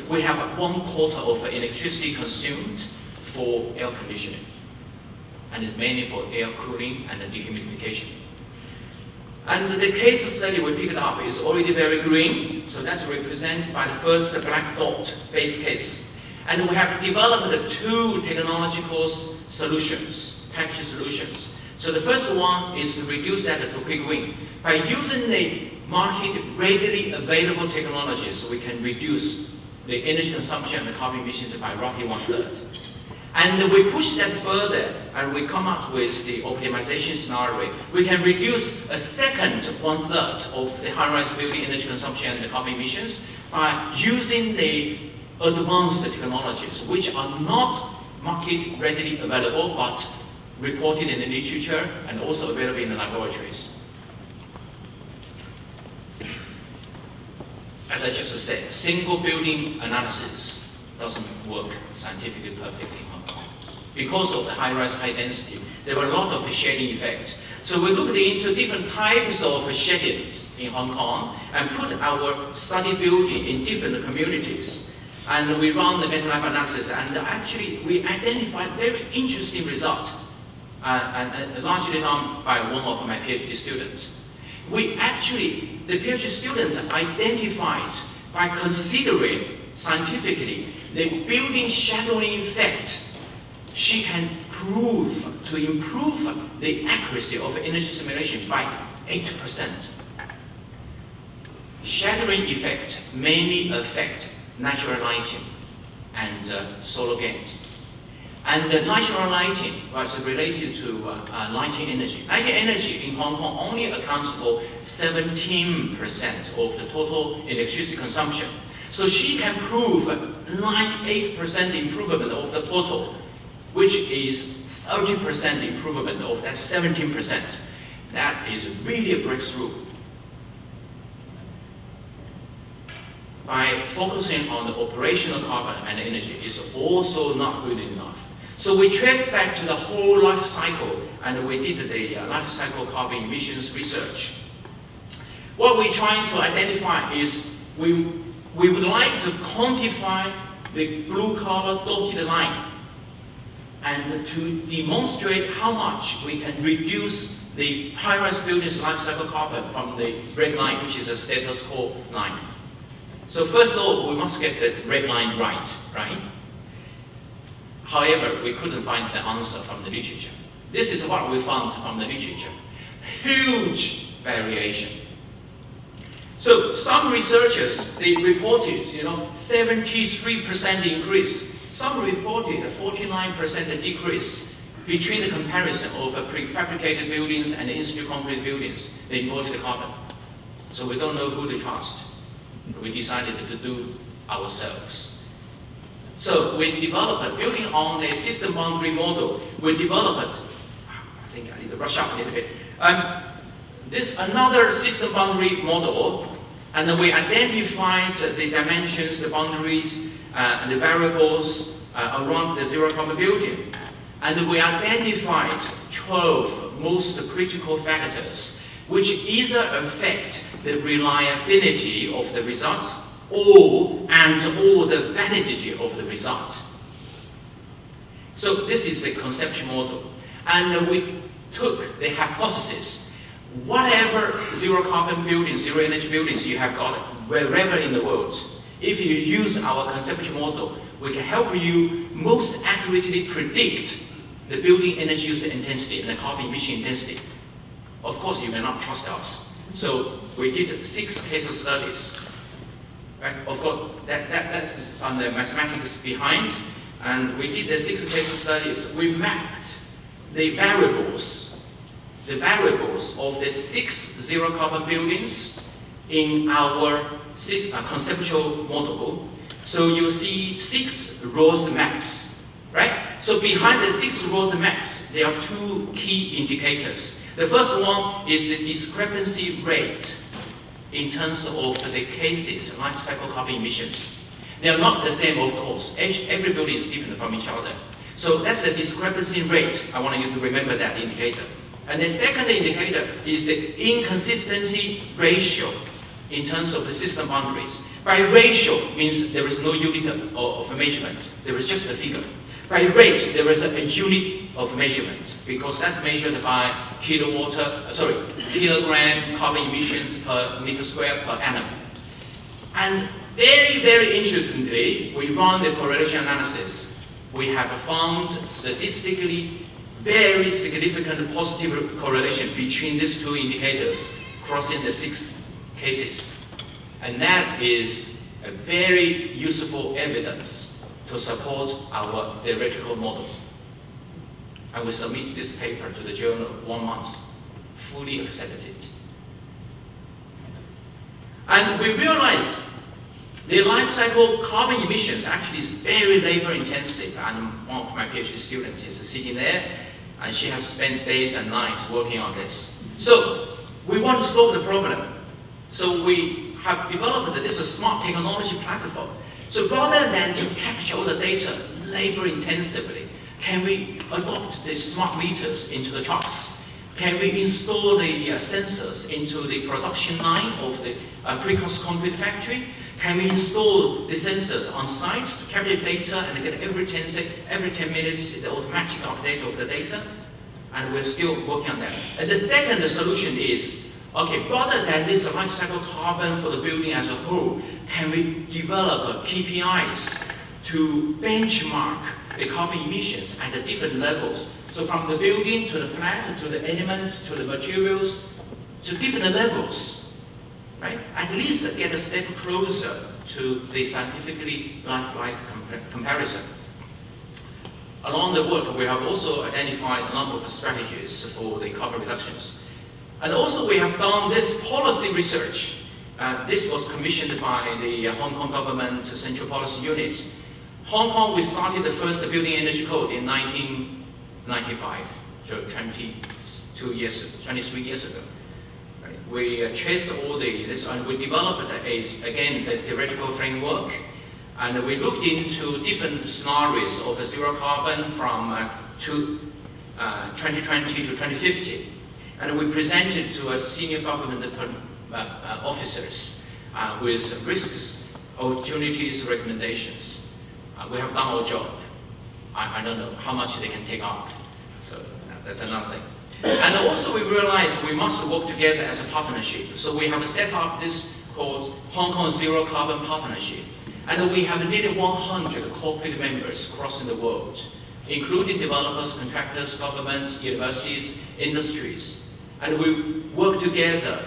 we have 1/4 of electricity consumed for air conditioning, and it's mainly for air cooling and dehumidification. And the case study we picked up is already very green, so that's represented by the first black dot base case. And we have developed 2 technological solutions, package solutions. So the first one is to reduce that to quick win. By using the market readily available technologies, we can reduce the energy consumption and the carbon emissions by roughly 1/3. And we push that further, and we come up with the optimization scenario. We can reduce a second 1/3 of the high-rise building energy consumption and the carbon emissions by using the advanced technologies, which are not market readily available, but reported in the literature and also available in the laboratories. As I just said, single building analysis doesn't work scientifically perfectly in Hong Kong. Because of the high-rise, high density, there were a lot of shading effects. So we looked into different types of shadings in Hong Kong and put our study building in different communities. And we run the meta-lab analysis, and actually we identified very interesting results, and largely done by one of my PhD students. The PhD students identified by considering scientifically the building shadowing effect. She can improve the accuracy of energy simulation by 8%. Shadowing effect mainly affect natural lighting and solar gains. And the natural lighting was related to lighting energy. Lighting energy in Hong Kong only accounts for 17% of the total electricity consumption. So she can prove 8% improvement of the total, which is 30% improvement of that 17%. That is really a breakthrough. By focusing on the operational carbon and energy is also not good enough. So we traced back to the whole life cycle, and we did the life cycle carbon emissions research. What we're trying to identify is we would like to quantify the blue color dotted line and to demonstrate how much we can reduce the high-rise buildings life cycle carbon from the red line, which is a status quo line. So first of all, we must get the red line right? However, we couldn't find the answer from the literature. This is what we found from the literature. Huge variation. So some researchers, they reported, 73% increase. Some reported a 49% decrease between the comparison of prefabricated buildings and in-situ concrete buildings, the imported carbon. So we don't know who to trust. We decided to do ourselves. So we developed, building on a system boundary model, we developed, I think I need to rush up a little bit, this another system boundary model, and we identified the dimensions, the boundaries, and the variables around the zero carbon building. And we identified 12 most critical factors which either affect the reliability of the results or the validity of the results. So this is the conceptual model. And we took the hypothesis, whatever zero carbon buildings, zero energy buildings you have got wherever in the world, if you use our conceptual model, we can help you most accurately predict the building energy use intensity and the carbon emission intensity. Of course, you may not trust us. So we did 6 case studies. Right? Of course, that's on the mathematics behind. And we did the 6 case studies. We mapped the variables of the 6 zero carbon buildings in our conceptual model. So you see 6 rows maps, right? So behind the 6 rows maps, there are 2 key indicators. The first one is the discrepancy rate in terms of the cases, life cycle carbon emissions. They are not the same, of course. Every building is different from each other. So that's the discrepancy rate. I want you to remember that indicator. And the second indicator is the inconsistency ratio in terms of the system boundaries. By ratio means there is no unit of measurement. There is just a figure. By rate, there is a unit of measurement because that's measured by kilogram carbon emissions per meter square per annum. And very, very interestingly, we run the correlation analysis. We have found statistically very significant positive correlation between these 2 indicators crossing the 6 cases. And that is a very useful evidence to support our theoretical model. And we submit this paper to the journal 1 month, fully accepted. And we realize the life cycle carbon emissions actually is very labor intensive. And one of my PhD students is sitting there, and she has spent days and nights working on this. So we want to solve the problem. So we have developed this smart technology platform. So rather than to capture all the data labor intensively, can we adopt the smart meters into the trucks? Can we install the sensors into the production line of the precast concrete factory? Can we install the sensors on site to capture data and get every 10 minutes the automatic update of the data? And we're still working on that. And the second solution is, okay, rather than this life cycle carbon for the building as a whole, can we develop KPIs to benchmark the carbon emissions at the different levels? So from the building to the flat, to the elements, to the materials, to different levels, right? At least get a step closer to the scientifically lifelike comparison. Along the work, we have also identified a number of strategies for the carbon reductions. And also we have done this policy research. This was commissioned by the Hong Kong government Central Policy Unit. Hong Kong, we started the first building energy code in 1995, so 23 years ago. Right? We traced all this, and we developed again a theoretical framework, and we looked into different scenarios of zero carbon from 2020 to 2050, and we presented to a senior government officers with risks, opportunities, recommendations. We have done our job. I don't know how much they can take up. So that's another thing. And also we realized we must work together as a partnership. So we have set up this called Hong Kong Zero Carbon Partnership. And we have nearly 100 corporate members across the world, including developers, contractors, governments, universities, industries. And we work together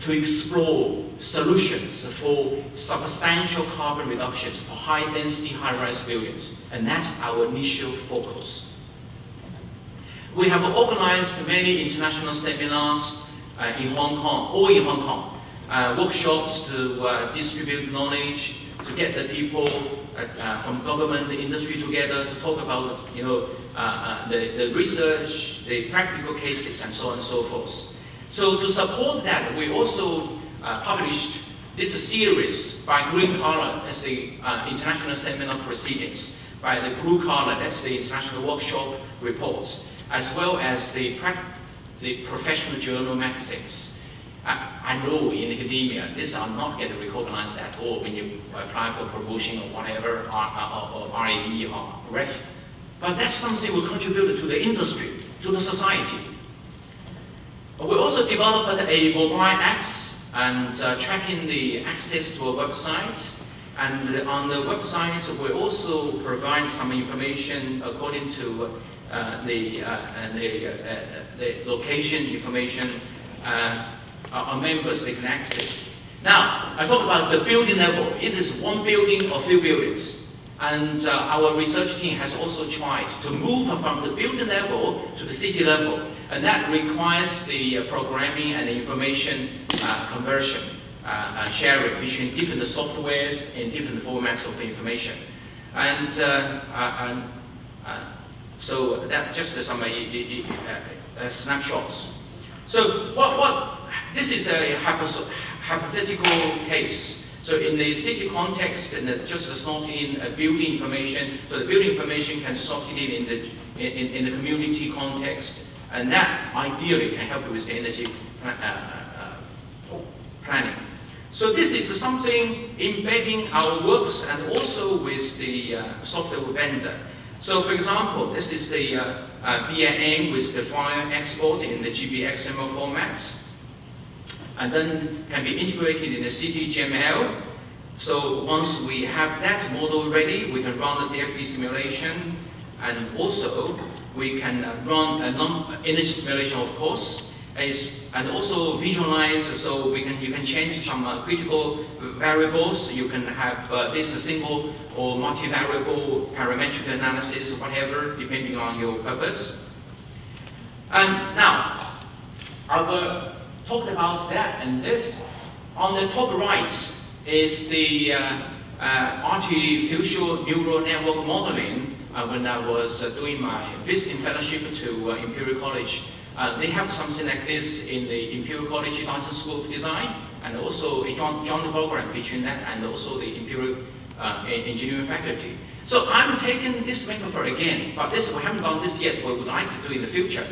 to explore solutions for substantial carbon reductions for high-density, high-rise buildings, and that's our initial focus. We have organized many international seminars in Hong Kong, workshops to distribute knowledge, to get the people from government, the industry together to talk about, the research, the practical cases, and so on and so forth. So to support that, we also published this series by green color, that's the international seminar proceedings, by the blue color, that's the international workshop reports, as well as the professional journal magazines. I know in academia, these are not getting recognized at all when you apply for promotion or whatever, or RAE or REF. But that's something we contributed to the industry, to the society. We also developed a mobile apps and tracking the access to a website. And on the website, we also provide some information according to the location information our members they can access. Now, I talk about the building level. It is one building or few buildings. And our research team has also tried to move from the building level to the city level. And that requires the programming and the information conversion, sharing between different softwares and different formats of information. And so that's just some snapshots. So this is a hypothetical case. So in the city context, and just slot in building information, so the building information can sort it in the community context, and that ideally can help with the energy planning. So this is something embedding our works and also with the software vendor. So for example, this is the BAM with the file export in the GBXML format, and then can be integrated in the CityGML. So once we have that model ready, we can run the CFD simulation, and also we can run an energy simulation, of course, and also visualize. So you can change some critical variables. You can have this single or multi-variable parametric analysis, whatever, depending on your purpose. And now, I've talked about that, and this. On the top right is the artificial neural network modeling. When I was doing my visiting fellowship to Imperial College, they have something like this in the Imperial College Dyson School of Design, and also a joint program between that and also the Imperial Engineering faculty. So I'm taking this metaphor again, but we haven't done this yet, we would like to do in the future.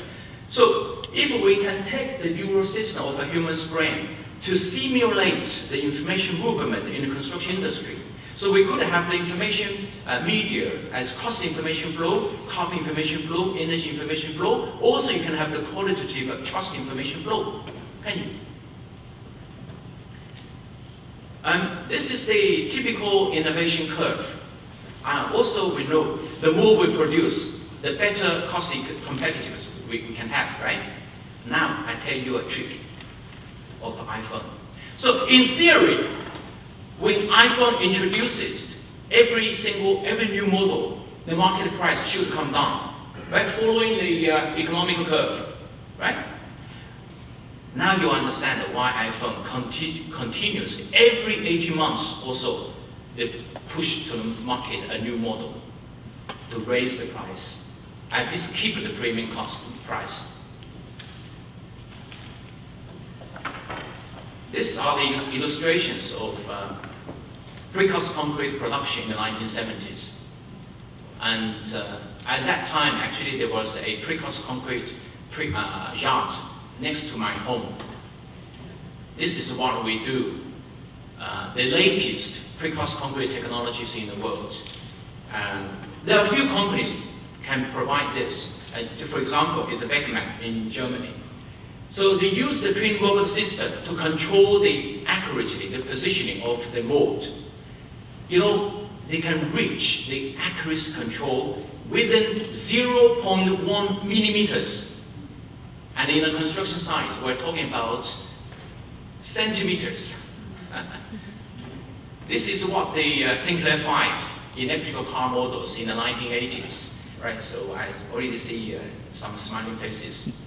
So if we can take the neural system of a human's brain to simulate the information movement in the construction industry, so we could have the information media as cost information flow, carbon information flow, energy information flow. Also, you can have the qualitative trust information flow. Can you? This is the typical innovation curve. Also, we know the more we produce, the better cost competitiveness we can have, right? Now, I tell you a trick of iPhone. So, in theory, when iPhone introduces every new model, the market price should come down, right? Following the economic curve, right? Now you understand why iPhone continuously, every 18 months or so, they push to the market a new model to raise the price, at least keep the premium cost price. These are the illustrations of precast concrete production in the 1970s. And at that time, actually, there was a precast concrete yard next to my home. This is what we do. The latest precast concrete technologies in the world. There are a few companies can provide this. For example, the Beckman in Germany. So they use the twin robot system to control accurately the positioning of the mold. You know, they can reach the accuracy control within 0.1 millimeters. And in a construction site, we're talking about centimeters. This is what the Sinclair 5 electrical car models in the 1980s, right? So I already see some smiling faces.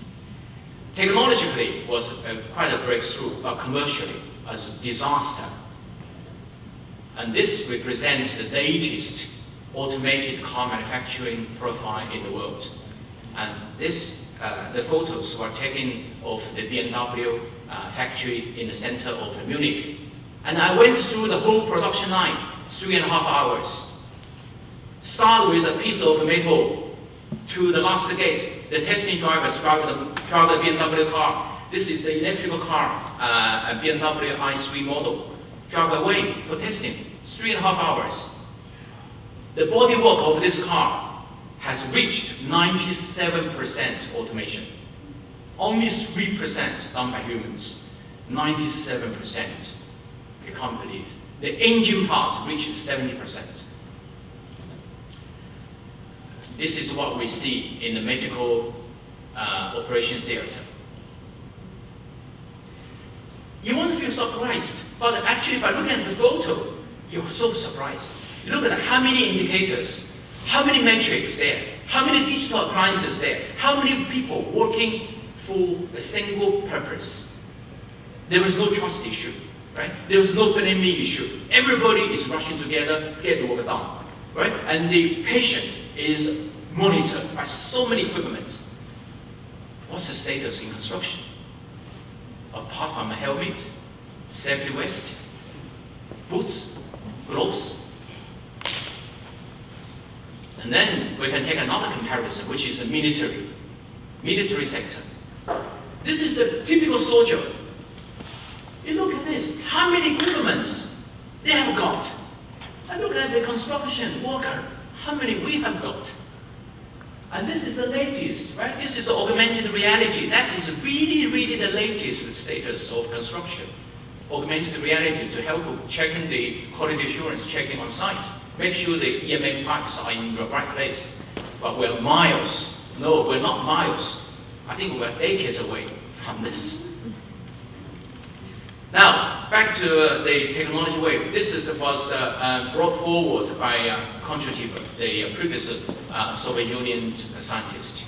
Technologically, it was quite a breakthrough, but commercially, as a disaster. And this represents the latest automated car manufacturing profile in the world. And this, the photos were taken of the BMW factory in the center of Munich. And I went through the whole production line, 3.5 hours. Start with a piece of metal to the last gate. The testing drivers drive the BMW car. This is the electrical car, a BMW i3 model. Drive away for testing, 3.5 hours. The bodywork of this car has reached 97% automation. Only 3% done by humans. 97%. You can't believe. The engine part reached 70%. This is what we see in the medical operation theater. You won't feel surprised, but actually by looking at the photo, you're so surprised. You look at how many indicators, how many metrics there, how many digital appliances there, how many people working for a single purpose. There is no trust issue, right? There is no blame me issue. Everybody is rushing together, get the work done, right? And the patient is monitored by so many equipment. What's the status in construction? Apart from a helmet, safety vest, boots, gloves. And then we can take another comparison, which is the military sector. This is a typical soldier. You look at this, how many equipments they have got. And look at the construction worker, how many we have got. And this is the latest, right? This is the augmented reality. That is really, really the latest status of construction. Augmented reality to help checking the quality assurance, checking on site. Make sure the EMA pipes are in the right place. But we're miles. No, we're not miles. I think we're decades away from this. Now, back to the technology wave. This was brought forward by Kontrativer, the previous Soviet Union scientist.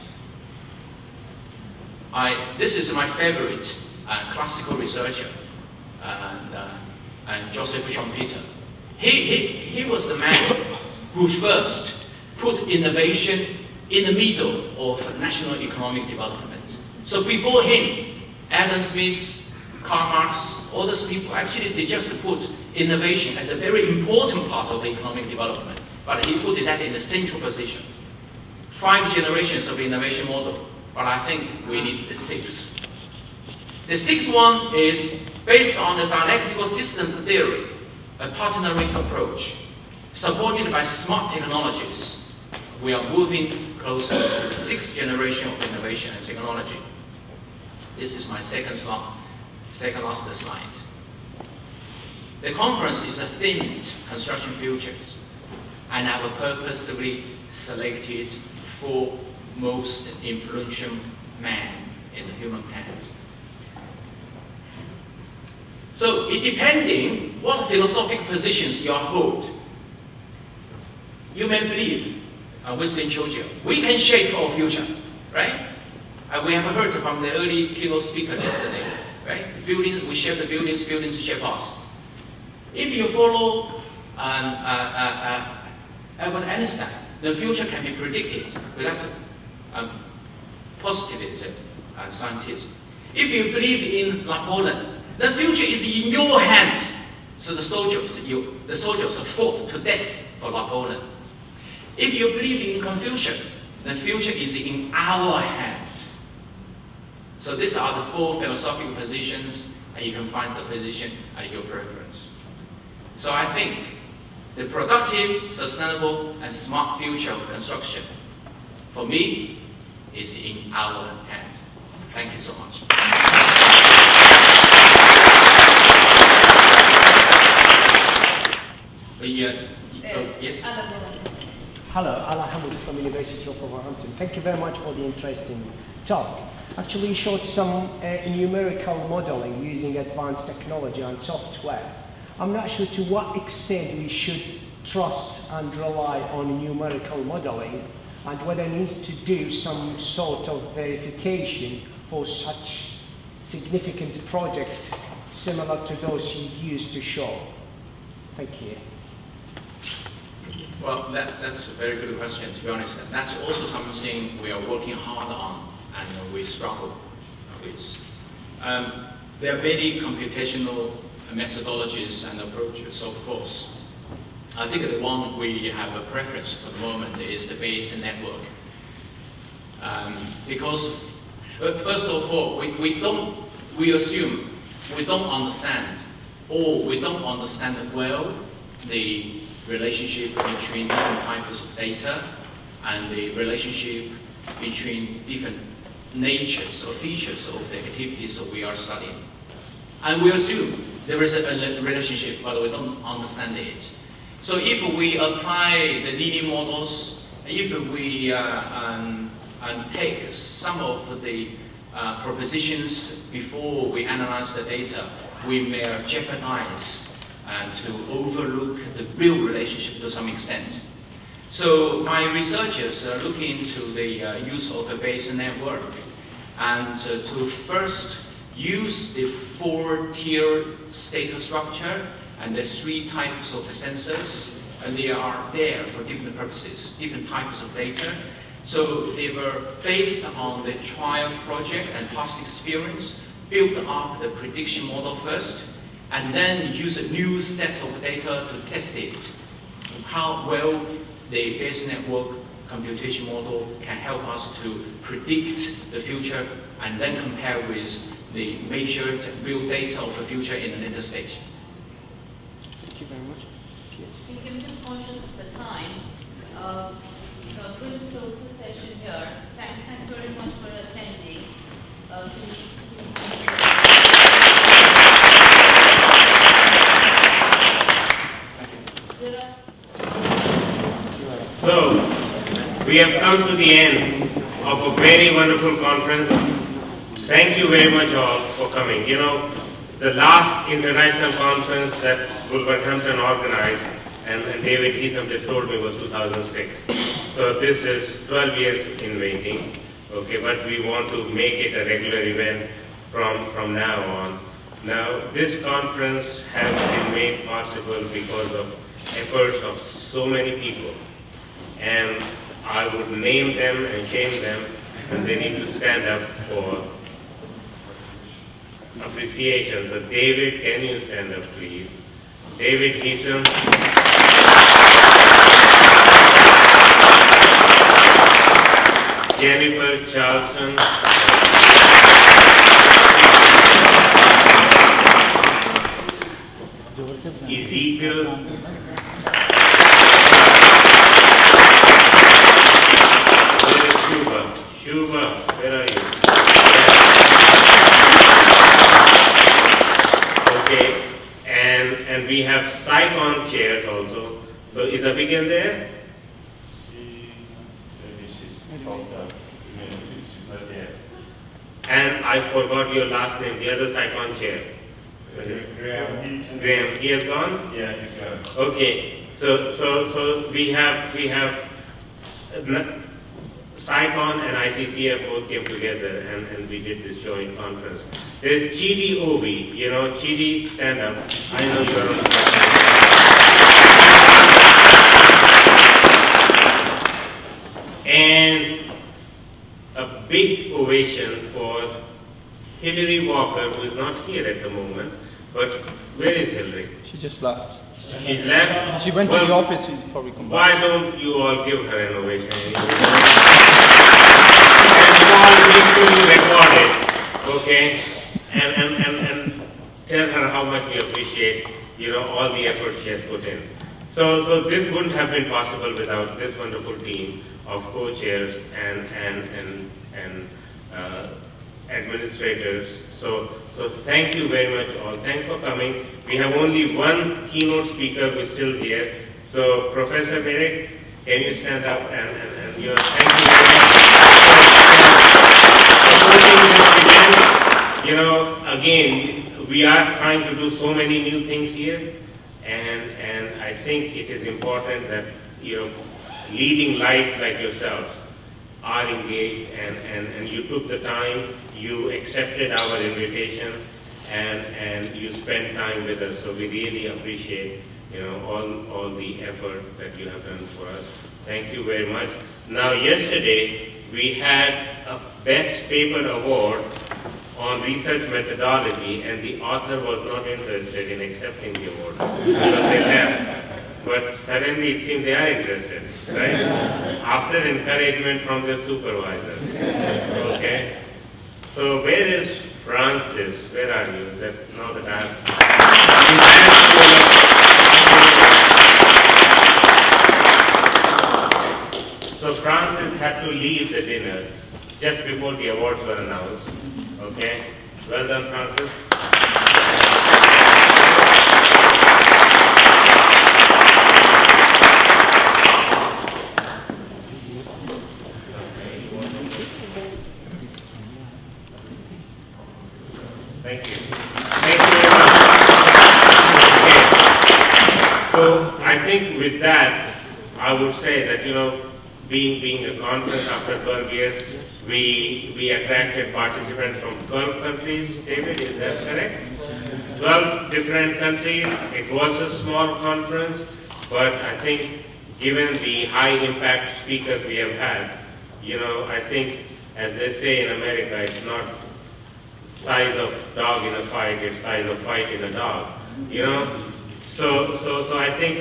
This is my favorite classical researcher, and Joseph Schumpeter. He was the man who first put innovation in the middle of national economic development. So before him, Adam Smith, Karl Marx, all those people, actually they just put innovation as a very important part of economic development. But he put that in the central position. 5 generations of innovation model, but I think we need the 6th. The 6th one is based on the dialectical systems theory, a partnering approach, supported by smart technologies. We are moving closer to the 6th generation of innovation and technology. This is my second last slide. The conference is a themed construction futures, and I have purposely selected 4 most influential men in the human planet. So it depending what philosophical positions you hold, you may believe, Winston Churchill, we can shape our future, right? We have heard from the early keynote speaker yesterday, right? We shape the buildings, buildings shape us. If you follow Albert Einstein, the future can be predicted. That's a positivist scientist. If you believe in Napoleon, the future is in your hands. So the soldiers fought to death for Napoleon. If you believe in Confucius, the future is in our hands. So these are the 4 philosophical positions, and you can find the position at your preference. So I think the productive, sustainable, and smart future of construction, for me, is in our hands. Thank you so much. Yes? Hello, Ala Hamid from University of Wolverhampton. Thank you very much for the interesting talk. Actually, you showed some numerical modeling using advanced technology and software. I'm not sure to what extent we should trust and rely on numerical modeling, and whether we need to do some sort of verification for such significant project similar to those you used to show. Thank you. Well, that's a very good question, to be honest. That's also something we are working hard on and we struggle with. There are many computational methodologies and approaches, of course. I think the one we have a preference for the moment is the Bayes network. Because, first of all, we assume we don't understand, or we don't understand well the relationship between different types of data and the relationship between different natures or features of the activities that we are studying. And we assume there is a relationship, but we don't understand it. So if we apply the linear models, if we take some of the propositions before we analyze the data, we may jeopardize to overlook the real relationship to some extent. So my researchers are looking into the use of a Bayes network and to first use the 4-tier data structure and the 3 types of sensors, and they are there for different purposes, different types of data. So they were based on the trial project and past experience, build up the prediction model first, and then use a new set of data to test it. How well the Bayes network computation model can help us to predict the future and then compare with the measured real data of the future in a later stage. Thank you very much. I think I'm just conscious of the time. So I'm going to close the session here. Thanks very much for attending. So, we have come to the end of a very wonderful conference. Thank you very much all for coming. You know, the last international conference that Wolverhampton organized, and David Eason just told me, was 2006. So this is 12 years in waiting, okay, but we want to make it a regular event from now on. Now, this conference has been made possible because of efforts of so many people. And I would name them and shame them, and they need to stand up for appreciation. So David, can you stand up, please? David Eason. Jennifer Charlson. Ezekiel. Shuba, where are you? Okay, and we have Psycon chairs also. So is Abigail there? She's not there. And I forgot your last name, the other Psycon chair. Graham, he has gone? Yeah, he's gone. Okay, so we have Psycon and ICCF both came together and we did this joint conference. There's Chidi Obi, you know, Chidi, stand up. I know you're on the And a big ovation for Hillary Walker, who is not here at the moment, but where is Hillary? She just left. She left? She went to the office, she's probably come back. Why don't you all give her an ovation? And you all make sure you record it, okay? And tell her how much we appreciate, you know, all the effort she has put in. So this wouldn't have been possible without this wonderful team of co-chairs and administrators. So thank you very much all. Thanks for coming. We have only one keynote speaker who is still here. So Professor Merrick, Can you stand up and thank you very much for supporting this event. You know, again, we are trying to do so many new things here, and I think it is important that, leading lights like yourselves are engaged, and you took the time, you accepted our invitation, and you spent time with us. So we really appreciate, all the effort that you have done for us. Thank you very much. Now, yesterday we had a Best Paper Award on research methodology, and the author was not interested in accepting the award because they left. But suddenly it seems they are interested, right? After encouragement from their supervisor. Okay? So where is Francis? Where are you? Now that So Francis had to leave the dinner just before the awards were announced. Okay? Well done, Francis. Thank you. Thank you very much. Okay. So I think with that, I would say that, being a conference after 12 years, we attracted participants from 12 countries. David, is that correct? 12 different countries. It was a small conference, but I think given the high impact speakers we have had, I think, as they say in America, it's not size of dog in a fight, it's size of fight in a dog. So I think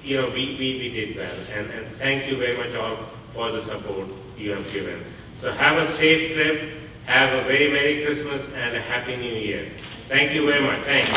we did well, and thank you very much all for the support you have given. So have a safe trip, have a very Merry Christmas and a Happy New Year. Thank you very much. Thanks.